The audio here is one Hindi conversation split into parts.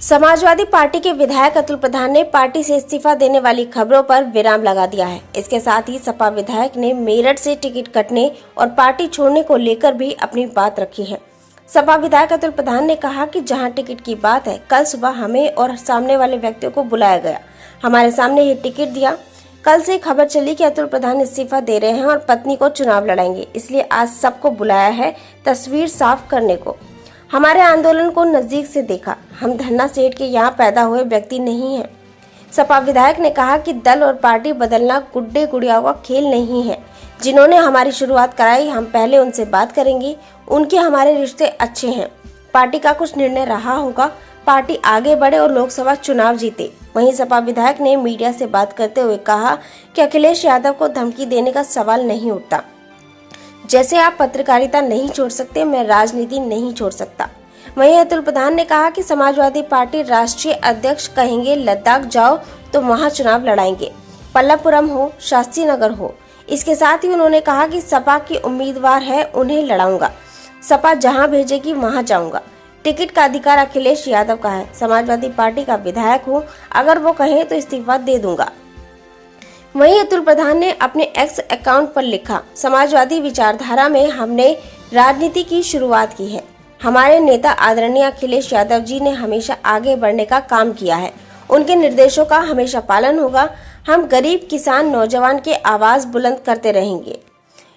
समाजवादी पार्टी के विधायक अतुल प्रधान ने पार्टी से इस्तीफा देने वाली खबरों पर विराम लगा दिया है। इसके साथ ही सपा विधायक ने मेरठ से टिकट कटने और पार्टी छोड़ने को लेकर भी अपनी बात रखी है। सपा विधायक अतुल प्रधान ने कहा कि जहां टिकट की बात है, कल सुबह हमें और सामने वाले व्यक्तियों को बुलाया गया, हमारे सामने ही टिकट दिया। कल से खबर चली कि अतुल प्रधान इस्तीफा दे रहे हैं और पत्नी को चुनाव लड़ाएंगे, इसलिए आज सबको बुलाया है तस्वीर साफ करने को। हमारे आंदोलन को नजदीक से देखा, हम धन्ना सेठ के यहाँ पैदा हुए व्यक्ति नहीं हैं। सपा विधायक ने कहा कि दल और पार्टी बदलना गुड्डे गुड़ियाओं का खेल नहीं है। जिन्होंने हमारी शुरुआत कराई, हम पहले उनसे बात करेंगे। उनके हमारे रिश्ते अच्छे हैं। पार्टी का कुछ निर्णय रहा होगा, पार्टी आगे बढ़े और लोकसभा चुनाव जीते। वहीं सपा विधायक ने मीडिया से बात करते हुए कहा कि अखिलेश यादव को धमकी देने का सवाल नहीं उठता। जैसे आप पत्रकारिता नहीं छोड़ सकते, मैं राजनीति नहीं छोड़ सकता। वहीं अतुल प्रधान ने कहा कि समाजवादी पार्टी राष्ट्रीय अध्यक्ष कहेंगे लद्दाख जाओ तो वहां चुनाव लड़ाएंगे, पल्लवपुरम हो, शास्त्री नगर हो। इसके साथ ही उन्होंने कहा कि सपा की उम्मीदवार है, उन्हें लड़ाऊंगा। सपा जहां भेजेगी वहां जाऊंगा। टिकट का अधिकार अखिलेश यादव का है। समाजवादी पार्टी का विधायक हूं, अगर वो कहें तो इस्तीफा दे दूंगा। वहीं अतुल प्रधान ने अपने एक्स अकाउंट पर लिखा, समाजवादी विचारधारा में हमने राजनीति की शुरुआत की है। हमारे नेता आदरणीय अखिलेश यादव जी ने हमेशा आगे बढ़ने का काम किया है। उनके निर्देशों का हमेशा पालन होगा। हम गरीब, किसान, नौजवान के आवाज बुलंद करते रहेंगे।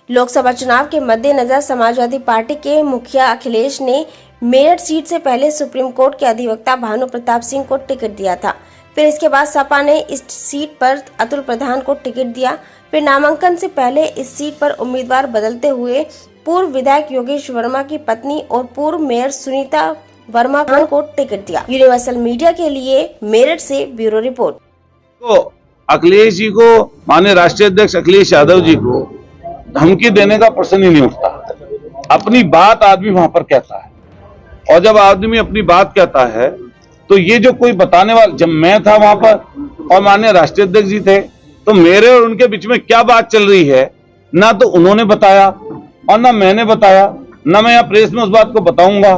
लोकसभा चुनाव के मद्देनजर समाजवादी पार्टी के मुखिया अखिलेश ने मेरठ सीट से पहले सुप्रीम कोर्ट के अधिवक्ता भानु प्रताप सिंह को टिकट दिया था। फिर इसके बाद सपा ने इस सीट पर अतुल प्रधान को टिकट दिया। फिर नामांकन से पहले इस सीट पर उम्मीदवार बदलते हुए पूर्व विधायक योगेश वर्मा की पत्नी और पूर्व मेयर सुनीता वर्मा को टिकट दिया। यूनिवर्सल मीडिया के लिए मेरठ से ब्यूरो रिपोर्ट। तो अखिलेश जी को, माननीय राष्ट्रीय अध्यक्ष अखिलेश यादव जी को धमकी देने का प्रश्न ही नहीं उठता। अपनी बात आदमी वहां पर कहता है, और जब आदमी अपनी बात कहता है तो ये जो कोई बताने वाला, जब मैं था वहां पर और माननीय राष्ट्रीय अध्यक्ष जी थे, तो मेरे और उनके बीच में क्या बात चल रही है, ना तो उन्होंने बताया और ना मैंने बताया, ना मैं यहाँ प्रेस में उस बात को बताऊंगा।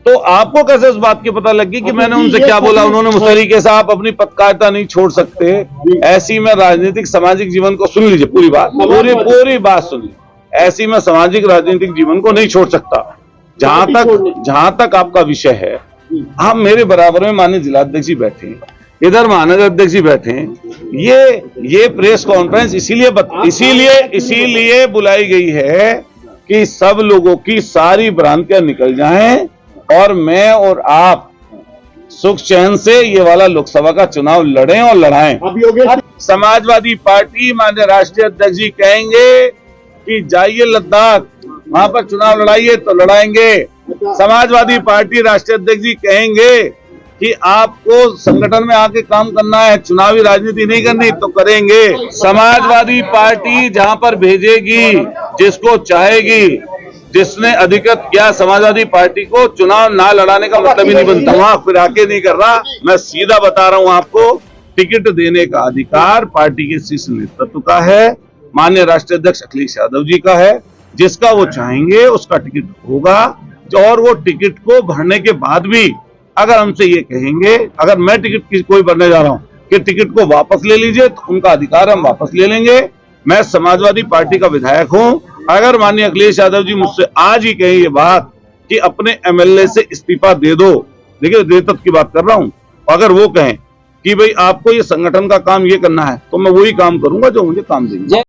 तो आपको कैसे उस बात की पता लगी कि मैंने उनसे क्या बोला? उन्होंने उस तरीके से, आप अपनी पत्रकारिता नहीं छोड़ सकते। ऐसी में राजनीतिक सामाजिक जीवन को सुन लीजिए, पूरी बात, पूरी बात सुन लीजिए। ऐसी में सामाजिक राजनीतिक जीवन को नहीं छोड़ सकता। जहां तक आपका विषय है, आप मेरे बराबर में माननीय जिलाध्यक्ष जी बैठे हैं, इधर महानगर अध्यक्ष जी बैठे हैं। ये प्रेस कॉन्फ्रेंस इसीलिए बुलाई गई है कि सब लोगों की सारी भ्रांतियां निकल जाएं और मैं और आप सुख चैन से ये वाला लोकसभा का चुनाव लड़ें और लड़ाएं। समाजवादी पार्टी माननीय राष्ट्रीय अध्यक्ष जी कहेंगे कि जाइए लद्दाख, वहां पर चुनाव लड़ाइए तो लड़ाएंगे। समाजवादी पार्टी राष्ट्रीय अध्यक्ष जी कहेंगे कि आपको संगठन में आके काम करना है, चुनावी राजनीति नहीं करनी, तो करेंगे। समाजवादी पार्टी जहां पर भेजेगी, जिसको चाहेगी, जिसने अधिकृत किया समाजवादी पार्टी को, चुनाव ना लड़ाने का मतलब ही नहीं बनता। वहां फिर आके नहीं कर रहा, मैं सीधा बता रहा हूं आपको, टिकट देने का अधिकार पार्टी के शीर्ष नेतृत्व का है, माननीय राष्ट्रीय अध्यक्ष अखिलेश यादव जी का है। जिसका वो चाहेंगे उसका टिकट होगा, और वो टिकट को भरने के बाद भी अगर हमसे ये कहेंगे, अगर मैं टिकट कोई भरने जा रहा हूं कि टिकट को वापस ले लीजिए, तो उनका अधिकार हम वापस ले लेंगे। मैं समाजवादी पार्टी का विधायक हूं। अगर माननीय अखिलेश यादव जी मुझसे आज ही कहें ये बात कि अपने एमएलए से इस्तीफा दे दो, देखिए देतत्व की बात कर रहा हूं, अगर वो कहें कि भाई आपको ये संगठन का काम ये करना है, तो मैं वही काम करूंगा जो मुझे काम देंगे।